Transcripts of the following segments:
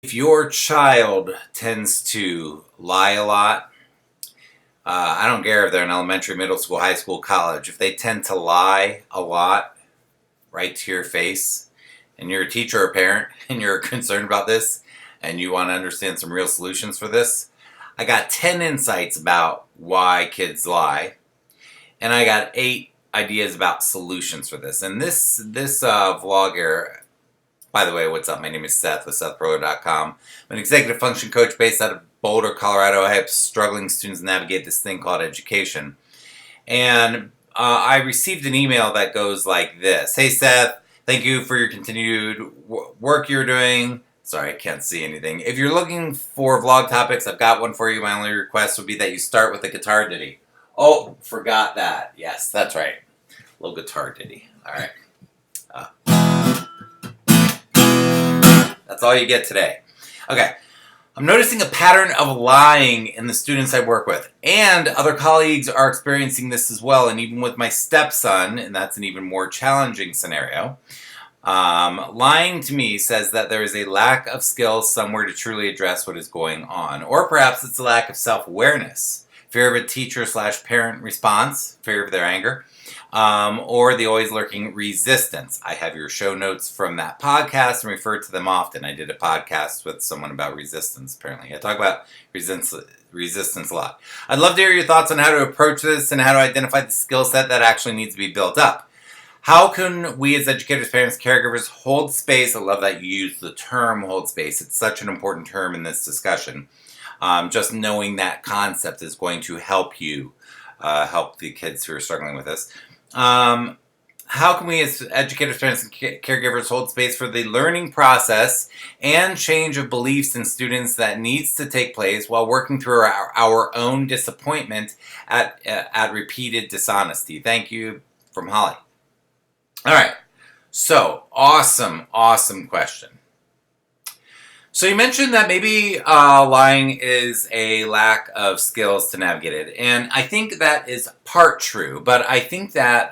If your child tends to lie a lot, I don't care if they're in elementary, middle school, high school, college, if they tend to lie a lot right to your face, and you're a teacher or a parent, and you're concerned about this, and you want to understand some real solutions for this, I got 10 insights about why kids lie, and I got 8 ideas about solutions for this. And this vlog here, by the way, what's up? My name is Seth with SethPerler.com. I'm an executive function coach based out of Boulder, Colorado. I help struggling students navigate this thing called education. And I received an email that goes like this. Hey, Seth, thank you for your continued work you're doing. Sorry, I can't see anything. If you're looking for vlog topics, I've got one for you. My only request would be that you start with a guitar ditty. Oh, forgot that. Yes, that's right. Little guitar ditty. All right. That's all you get today. Okay. I'm noticing a pattern of lying in the students I work with, and other colleagues are experiencing this as well, and even with my stepson, and that's an even more challenging scenario. Lying to me says that there is a lack of skills somewhere to truly address what is going on, or perhaps it's a lack of self-awareness, fear of a teacher/parent response, fear of their anger, or the always lurking resistance. I have your show notes from that podcast and refer to them often. I did a podcast with someone about resistance, apparently. I talk about resistance a lot. I'd love to hear your thoughts on how to approach this and how to identify the skill set that actually needs to be built up. How can we as educators, parents, caregivers hold space? I love that you use the term hold space. It's such an important term in this discussion. Just knowing that concept is going to help you help the kids who are struggling with this. How can we as educators, parents, and caregivers hold space for the learning process and change of beliefs in students that needs to take place while working through our own disappointment at repeated dishonesty? Thank you, from Holly. All right, so awesome question. So you mentioned that maybe lying is a lack of skills to navigate it. And I think that is part true. But I think that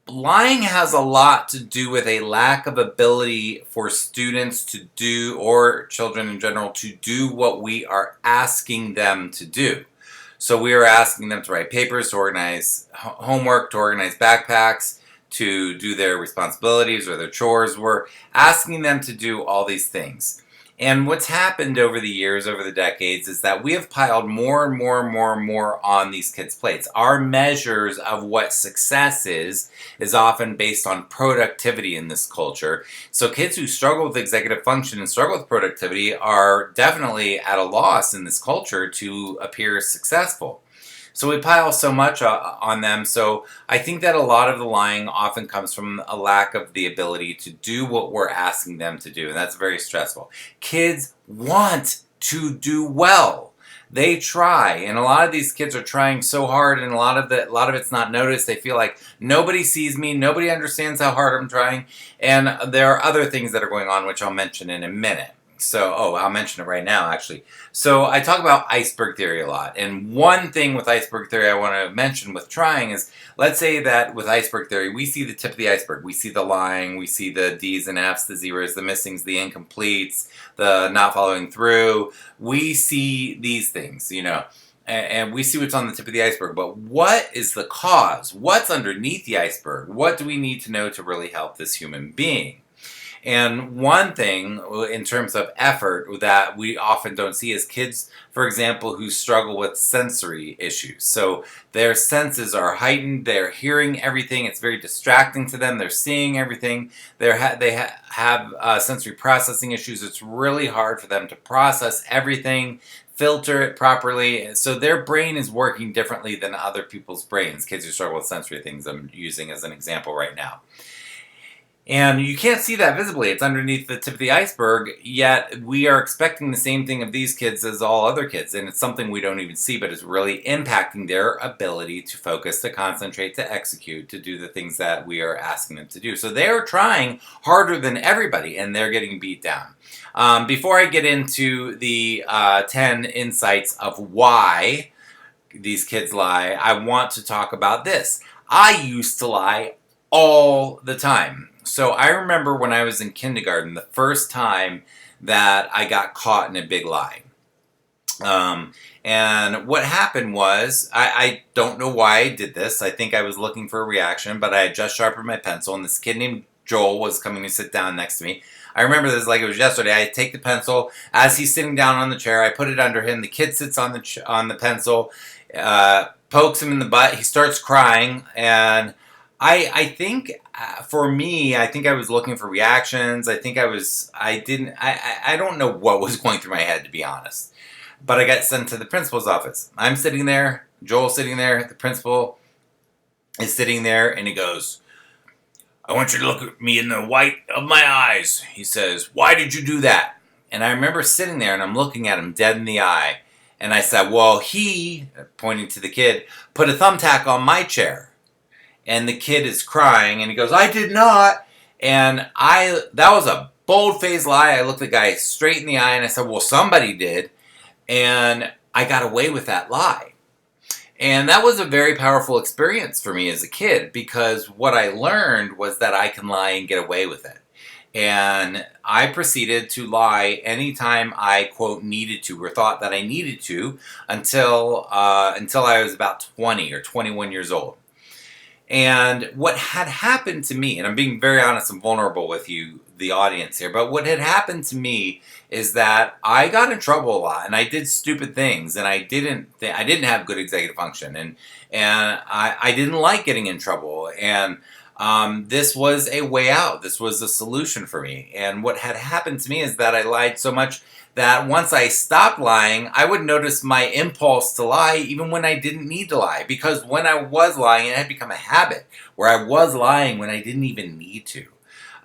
lying has a lot to do with a lack of ability for students to do, or children in general, to do what we are asking them to do. So we are asking them to write papers, to organize homework, to organize backpacks, to do their responsibilities or their chores. We're asking them to do all these things. And what's happened over the years, over the decades, is that we have piled more and more on these kids' plates. Our measures of what success is often based on productivity in this culture. So kids who struggle with executive function and struggle with productivity are definitely at a loss in this culture to appear successful. So we pile so much on them. So I think that a lot of the lying often comes from a lack of the ability to do what we're asking them to do. And that's very stressful. Kids want to do well. They try. And a lot of these kids are trying so hard, and a lot of it's not noticed. They feel like nobody sees me. Nobody understands how hard I'm trying. And there are other things that are going on, which I'll mention in a minute. So, I'll mention it right now, actually. So I talk about iceberg theory a lot. And one thing with iceberg theory I want to mention with trying is, let's say that with iceberg theory, we see the tip of the iceberg. We see the lying, we see the D's and F's, the zeros, the missings, the incompletes, the not following through. We see these things, and we see what's on the tip of the iceberg. But what is the cause? What's underneath the iceberg? What do we need to know to really help this human being? And one thing in terms of effort that we often don't see is kids, for example, who struggle with sensory issues. So their senses are heightened, they're hearing everything, it's very distracting to them, they're seeing everything, they have sensory processing issues. It's really hard for them to process everything, filter it properly. So their brain is working differently than other people's brains. Kids who struggle with sensory things I'm using as an example right now. And you can't see that visibly. It's underneath the tip of the iceberg, yet we are expecting the same thing of these kids as all other kids. And it's something we don't even see, but it's really impacting their ability to focus, to concentrate, to execute, to do the things that we are asking them to do. So they're trying harder than everybody, and they're getting beat down. Before I get into the 10 insights of why these kids lie, I want to talk about this. I used to lie all the time. So I remember when I was in kindergarten, the first time that I got caught in a big lie. And what happened was, I don't know why I did this. I think I was looking for a reaction, but I had just sharpened my pencil, and this kid named Joel was coming to sit down next to me. I remember this like it was yesterday. I take the pencil. As he's sitting down on the chair, I put it under him. The kid sits on the pencil, pokes him in the butt. He starts crying, and I think for me, I think I was looking for reactions. I don't know what was going through my head, to be honest. But I got sent to the principal's office. I'm sitting there, Joel's sitting there, the principal is sitting there, and he goes, "I want you to look at me in the white of my eyes." He says, "Why did you do that?" And I remember sitting there, and I'm looking at him dead in the eye. And I said, "Well, he," pointing to the kid, "put a thumbtack on my chair." And the kid is crying, and he goes, "I did not." And that was a bold-faced lie. I looked the guy straight in the eye, and I said, "Well, somebody did." And I got away with that lie. And that was a very powerful experience for me as a kid, because what I learned was that I can lie and get away with it. And I proceeded to lie anytime I, quote, needed to, or thought that I needed to, until I was about 20 or 21 years old. And what had happened to me, and I'm being very honest and vulnerable with you, the audience here, but what had happened to me is that I got in trouble a lot, and I did stupid things, and I didn't have good executive function, and I didn't like getting in trouble, and this was a way out. This was a solution for me. And what had happened to me is that I lied so much that once I stopped lying, I would notice my impulse to lie even when I didn't need to lie. Because when I was lying, it had become a habit where I was lying when I didn't even need to.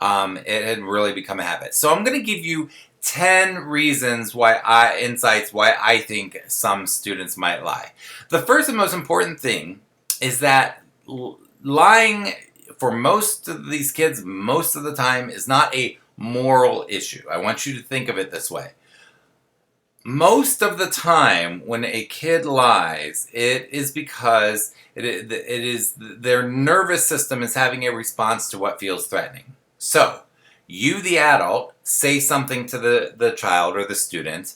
It had really become a habit. So I'm going to give you 10 reasons why I think some students might lie. The first and most important thing is that lying for most of these kids, most of the time, is not a moral issue. I want you to think of it this way. Most of the time when a kid lies, it is because it is their nervous system is having a response to what feels threatening. So, you, the adult, say something to the child or the student,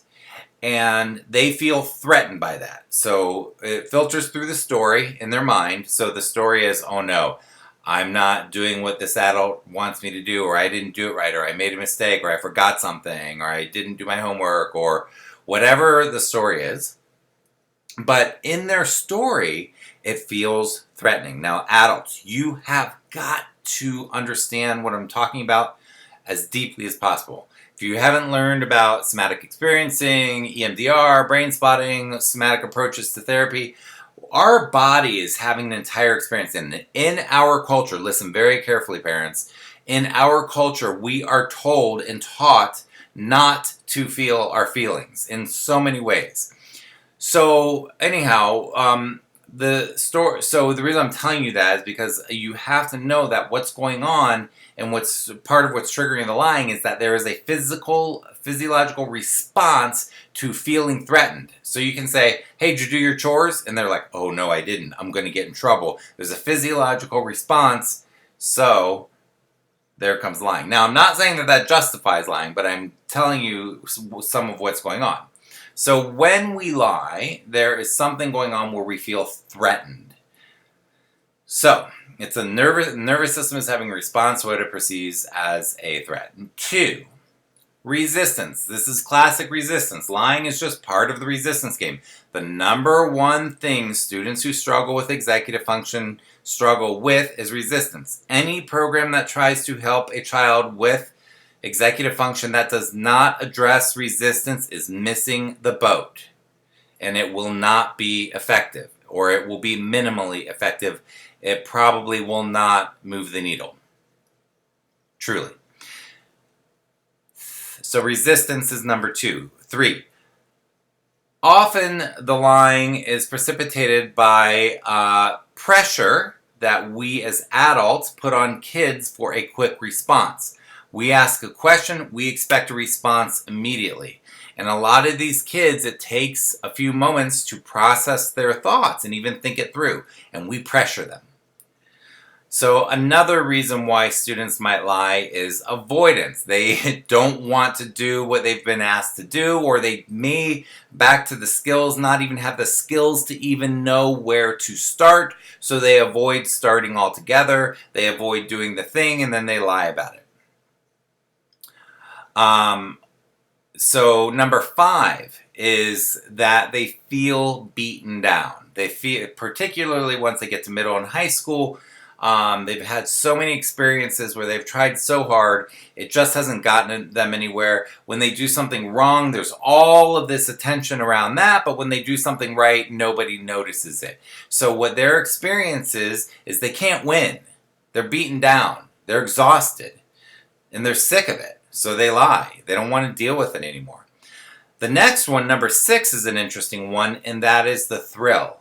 and they feel threatened by that. So, it filters through the story in their mind. So, the story is, oh no, I'm not doing what this adult wants me to do, or I didn't do it right, or I made a mistake, or I forgot something, or I didn't do my homework, or whatever the story is. But in their story, it feels threatening. Now, adults, you have got to understand what I'm talking about as deeply as possible. If you haven't learned about somatic experiencing, EMDR, brain spotting, somatic approaches to therapy, our body is having an entire experience. And in our culture, listen very carefully, parents, in our culture, we are told and taught not to feel our feelings in so many ways. So anyhow, so the reason I'm telling you that is because you have to know that what's going on and what's part of what's triggering the lying is that there is a physiological response to feeling threatened. So you can say, "Hey, did you do your chores?" And they're like, "Oh no, I didn't. I'm going to get in trouble." There's a physiological response. So there comes lying. Now, I'm not saying that justifies lying, but I'm telling you some of what's going on. So when we lie, there is something going on where we feel threatened. So it's a nervous system is having a response to what it perceives as a threat. 2, resistance. This is classic resistance. Lying is just part of the resistance game. The number one thing students who struggle with executive function struggle with is resistance. Any program that tries to help a child with executive function that does not address resistance is missing the boat. And it will not be effective, or it will be minimally effective. It probably will not move the needle. Truly. So resistance is number 2. 3. Often the lying is precipitated by pressure that we as adults put on kids for a quick response. We ask a question, we expect a response immediately. And a lot of these kids, it takes a few moments to process their thoughts and even think it through. And we pressure them. So another reason why students might lie is avoidance. They don't want to do what they've been asked to do, or they may, back to the skills, not even have the skills to even know where to start. So they avoid starting altogether. They avoid doing the thing, and then they lie about it. So number 5 is that they feel beaten down. They feel, particularly once they get to middle and high school, they've had so many experiences where they've tried so hard, it just hasn't gotten them anywhere. When they do something wrong, there's all of this attention around that, but when they do something right, nobody notices it. So what their experience is they can't win. They're beaten down. They're exhausted. And they're sick of it. So they lie. They don't want to deal with it anymore. The next one, number 6, is an interesting one, and that is the thrill.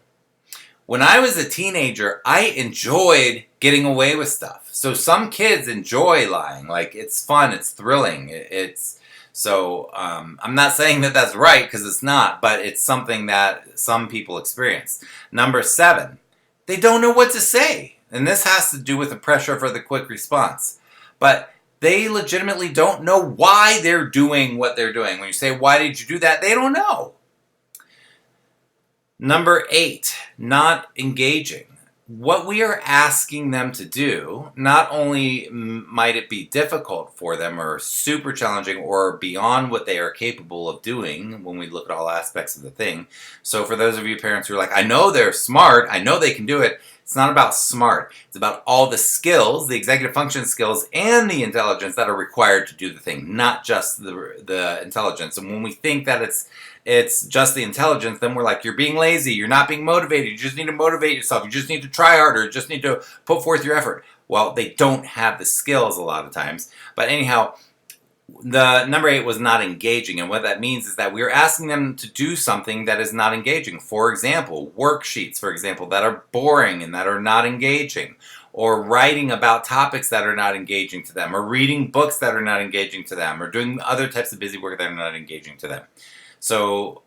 When I was a teenager, I enjoyed getting away with stuff. So some kids enjoy lying. Like, it's fun, it's thrilling. I'm not saying that that's right, because it's not, but it's something that some people experience. Number 7, they don't know what to say. And this has to do with the pressure for the quick response. But they legitimately don't know why they're doing what they're doing. When you say, why did you do that? They don't know. Number 8, not engaging. What we are asking them to do, not only might it be difficult for them or super challenging or beyond what they are capable of doing when we look at all aspects of the thing. So for those of you parents who are like, I know they're smart, I know they can do it. It's not about smart. It's about all the skills, the executive function skills, and the intelligence that are required to do the thing, not just the intelligence. And when we think that it's just the intelligence, then we're like, you're being lazy, you're not being motivated, you just need to motivate yourself, you just need to try harder, you just need to put forth your effort. Well, they don't have the skills a lot of times. But anyhow, the number 8 was not engaging, and what that means is that we're asking them to do something that is not engaging. For example, worksheets, for example, that are boring and that are not engaging, or writing about topics that are not engaging to them, or reading books that are not engaging to them, or doing other types of busy work that are not engaging to them. So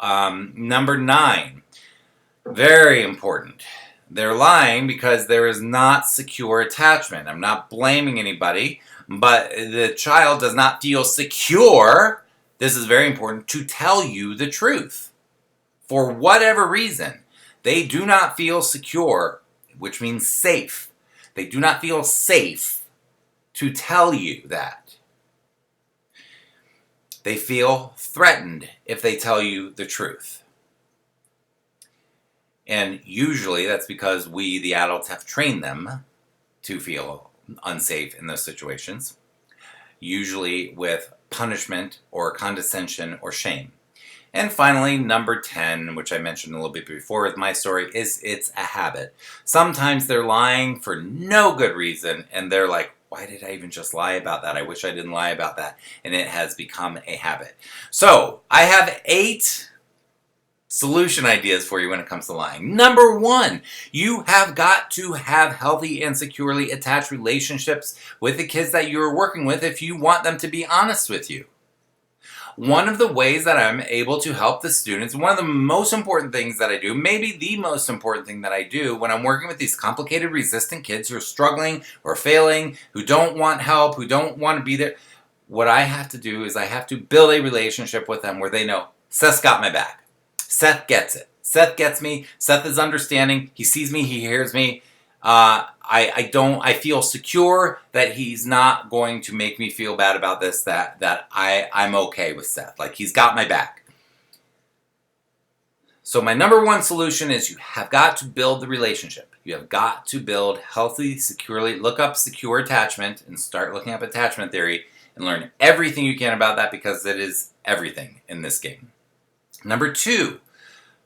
number 9, very important. They're lying because there is not secure attachment. I'm not blaming anybody, but the child does not feel secure, this is very important, to tell you the truth. For whatever reason, they do not feel secure, which means safe. They do not feel safe to tell you that. They feel threatened if they tell you the truth. And usually that's because we, the adults, have trained them to feel unsafe in those situations, usually with punishment or condescension or shame. And finally, number 10, which I mentioned a little bit before with my story, is it's a habit. Sometimes they're lying for no good reason, and they're like, why did I even just lie about that? I wish I didn't lie about that. And it has become a habit. So I have 8 solution ideas for you when it comes to lying. Number 1, you have got to have healthy and securely attached relationships with the kids that you're working with if you want them to be honest with you. One of the ways that I'm able to help the students, one of the most important things that I do, maybe the most important thing that I do when I'm working with these complicated, resistant kids who are struggling or failing, who don't want help, who don't want to be there, what I have to do is I have to build a relationship with them where they know, Seth's got my back. Seth gets it. Seth gets me. Seth is understanding. He sees me. He hears me. I feel secure that he's not going to make me feel bad about this, that I'm okay with Seth. Like, he's got my back. So my number 1 solution is you have got to build the relationship. You have got to build healthy, securely, look up secure attachment and start looking up attachment theory and learn everything you can about that, because it is everything in this game. Number 2,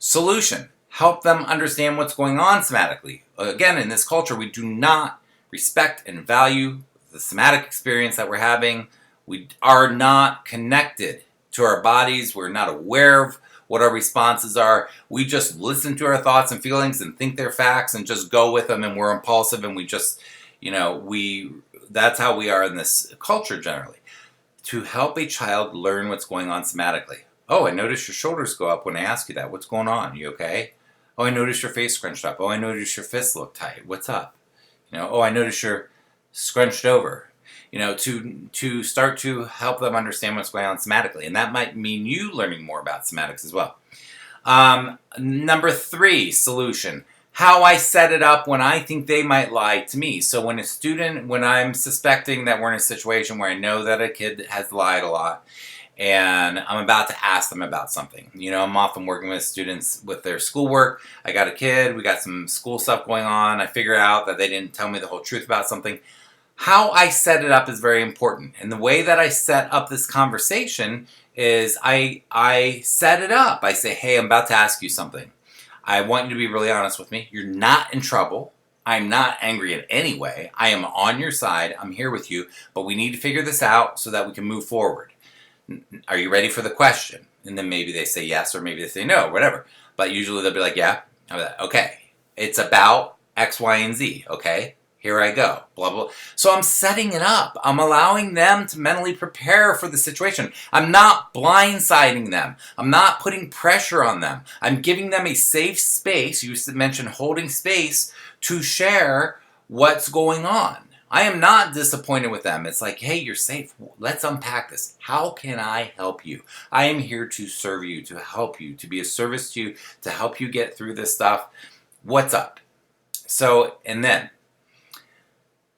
solution. Help them understand what's going on somatically. Again, in this culture, we do not respect and value the somatic experience that we're having. We are not connected to our bodies. We're not aware of what our responses are. We just listen to our thoughts and feelings and think they're facts and just go with them, and we're impulsive, and we just, that's how we are in this culture generally. To help a child learn what's going on somatically. Oh, I noticed your shoulders go up when I ask you that. What's going on? You okay? Oh, I noticed your face scrunched up. Oh, I noticed your fists look tight. What's up? Oh, I notice you're scrunched over. To start to help them understand what's going on somatically. And that might mean you learning more about somatics as well. Number 3 solution, how I set it up when I think they might lie to me. So when I'm suspecting that we're in a situation where I know that a kid has lied a lot, and I'm about to ask them about something. I'm often working with students with their schoolwork. I got a kid, we got some school stuff going on. I figure out that they didn't tell me the whole truth about something. How I set it up is very important. And the way that I set up this conversation is I set it up. I say, hey, I'm about to ask you something. I want you to be really honest with me. You're not in trouble. I'm not angry in any way. I am on your side. I'm here with you. But we need to figure this out so that we can move forward. Are you ready for the question? And then maybe they say yes, or maybe they say no, whatever. But usually they'll be like, yeah. I'm like, okay. It's about X, Y, and Z. Okay. Here I go, blah, blah. So I'm setting it up. I'm allowing them to mentally prepare for the situation. I'm not blindsiding them. I'm not putting pressure on them. I'm giving them a safe space. You mentioned holding space to share what's going on. I am not disappointed with them. It's like, hey, you're safe. Let's unpack this. How can I help you? I am here to serve you, to help you, to be a service to you, to help you get through this stuff. What's up? So, and then,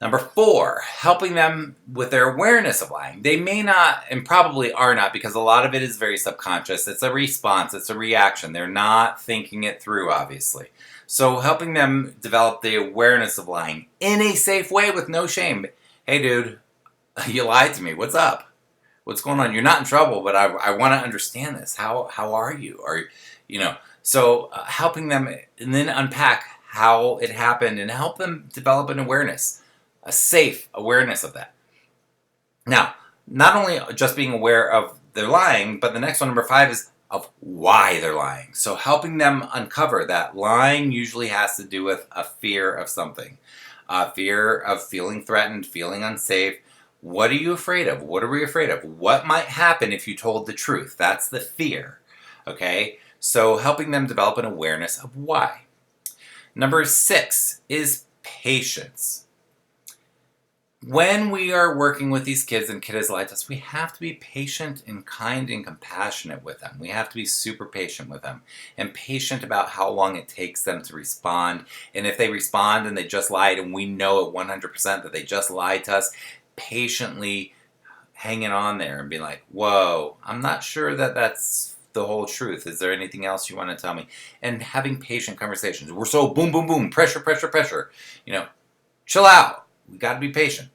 number 4, helping them with their awareness of lying. They may not, and probably are not, because a lot of it is very subconscious. It's a response. It's a reaction. They're not thinking it through, obviously. So helping them develop the awareness of lying in a safe way with no shame. Hey, dude, you lied to me. What's up? What's going on? You're not in trouble, but I want to understand this. How are you? So helping them and then unpack how it happened and help them develop an awareness. A safe awareness of that. Now, not only just being aware of their lying, but the next one, number 5, is of why they're lying. So helping them uncover that lying usually has to do with a fear of something. A fear of feeling threatened, feeling unsafe. What are you afraid of? What are we afraid of? What might happen if you told the truth? That's the fear. Okay? So helping them develop an awareness of why. Number 6 is patience. When we are working with these kids and kid has lied to us, we have to be patient and kind and compassionate with them. We have to be super patient with them and patient about how long it takes them to respond. And if they respond and they just lied and we know at 100% that they just lied to us, patiently hanging on there and being like, whoa, I'm not sure that that's the whole truth. Is there anything else you want to tell me? And having patient conversations. We're so boom, boom, boom, pressure, pressure, pressure. Chill out. We got to be patient.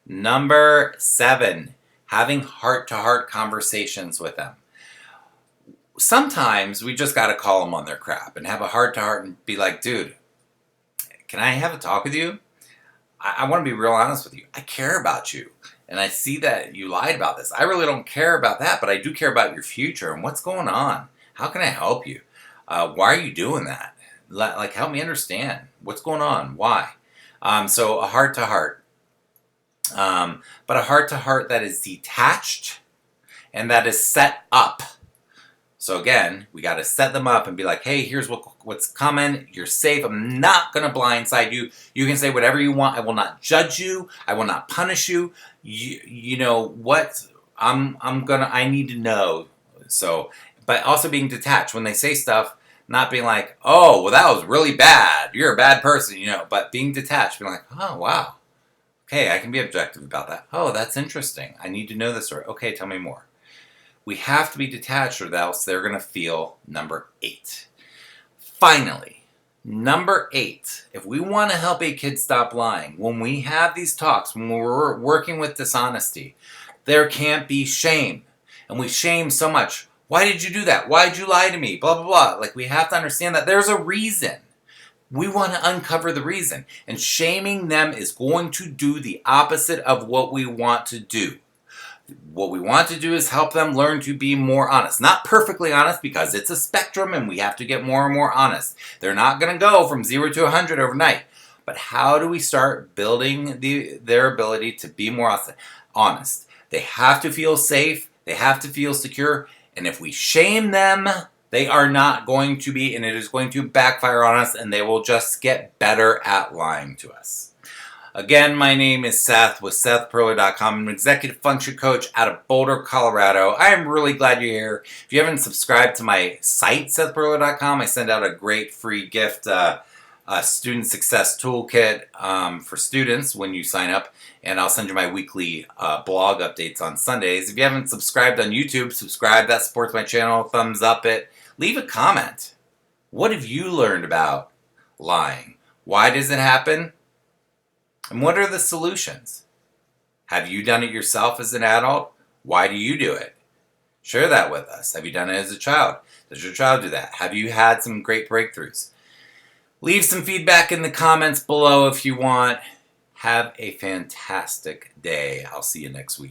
Number 7, having heart-to-heart conversations with them. Sometimes we just got to call them on their crap and have a heart-to-heart and be like, dude, can I have a talk with you? I want to be real honest with you. I care about you. And I see that you lied about this. I really don't care about that, but I do care about your future and what's going on. How can I help you? Why are you doing that? Help me understand. What's going on? Why? So a heart-to-heart. But a heart-to-heart that is detached and that is set up. So again, we got to set them up and be like, hey, here's what's coming. You're safe. I'm not going to blindside you. You can say whatever you want. I will not judge you. I will not punish you. You know what? I need to know. So, but also being detached when they say stuff, not being like, oh, well, that was really bad. You're a bad person, but being detached, being like, oh, wow. Okay, I can be objective about that. Oh, that's interesting. I need to know this story. Okay, tell me more. We have to be detached or else they're going to feel number 8. Finally, number 8, if we want to help a kid stop lying, when we have these talks, when we're working with dishonesty, there can't be shame. And we shame so much. Why did you do that? Why did you lie to me? Blah, blah, blah. We have to understand that there's a reason. We want to uncover the reason. And shaming them is going to do the opposite of what we want to do. What we want to do is help them learn to be more honest. Not perfectly honest, because it's a spectrum and we have to get more and more honest. They're not going to go from 0 to 100 overnight. But how do we start building their ability to be more honest? They have to feel safe. They have to feel secure. And if we shame them, they are not going to be, and it is going to backfire on us, and they will just get better at lying to us. Again, my name is Seth with SethPerler.com. I'm an executive function coach out of Boulder, Colorado. I am really glad you're here. If you haven't subscribed to my site, SethPerler.com, I send out a great free gift, a student success toolkit for students when you sign up. And I'll send you my weekly blog updates on Sundays. If you haven't subscribed on YouTube, subscribe. That supports my channel. Thumbs up it. Leave a comment. What have you learned about lying? Why does it happen? And what are the solutions? Have you done it yourself as an adult? Why do you do it? Share that with us. Have you done it as a child? Does your child do that? Have you had some great breakthroughs? Leave some feedback in the comments below if you want. Have a fantastic day. I'll see you next week.